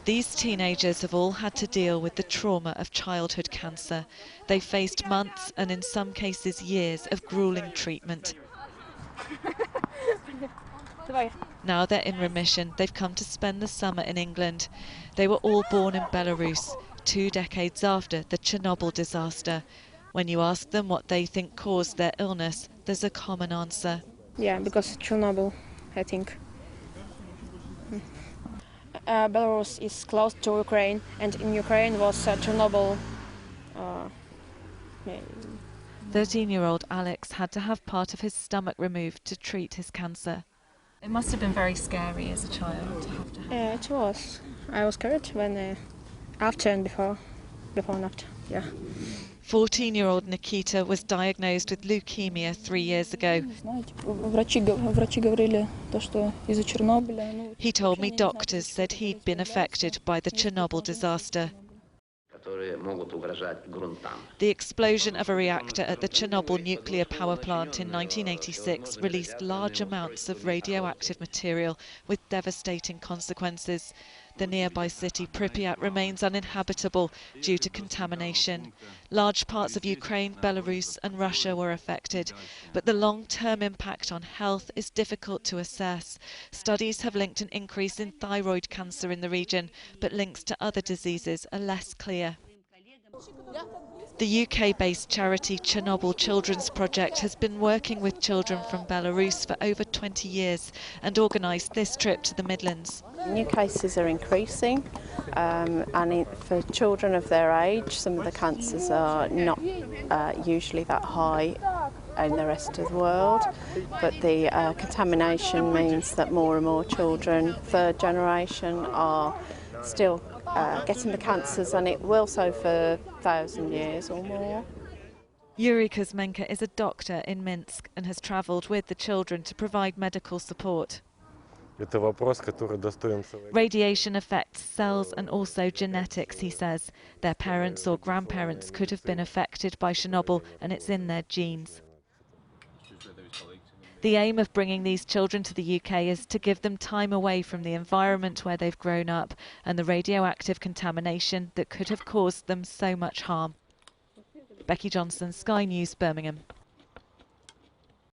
These teenagers have all had to deal with the trauma of childhood cancer. They faced months and in some cases years of grueling treatment. Now they're in remission. They've come to spend the summer in England. They were all born in Belarus, 2 decades after the Chernobyl disaster. When you ask them what they think caused their illness, there's a common answer. Yeah, because Chernobyl, I think. Belarus is close to Ukraine, and in Ukraine was Chernobyl. 13-year-old Alex had to have part of his stomach removed to treat his cancer. It must have been very scary as a child to have to have. Yeah, it was. I was scared when after and before and after. Yeah. 14-year-old Nikita was diagnosed with leukemia 3 years ago. He told me doctors said he'd been affected by the Chernobyl disaster. The explosion of a reactor at the Chernobyl nuclear power plant in 1986 released large amounts of radioactive material with devastating consequences. The nearby city Pripyat remains uninhabitable due to contamination. Large parts of Ukraine, Belarus and Russia were affected, but the long-term impact on health is difficult to assess. Studies have linked an increase in thyroid cancer in the region, but links to other diseases are less clear. The UK-based charity Chernobyl Children's Project has been working with children from Belarus for over 20 years and organised this trip to the Midlands. New cases are increasing and for children of their age some of the cancers are not usually that high in the rest of the world, but the contamination means that more and more children, third generation, are still getting the cancers, and it will so for 1,000 years or more. Yuri Kuzmenka is a doctor in Minsk and has travelled with the children to provide medical support. Radiation affects cells and also genetics, he says. Their parents or grandparents could have been affected by Chernobyl and it's in their genes. The aim of bringing these children to the UK is to give them time away from the environment where they've grown up and the radioactive contamination that could have caused them so much harm. Becky Johnson, Sky News, Birmingham.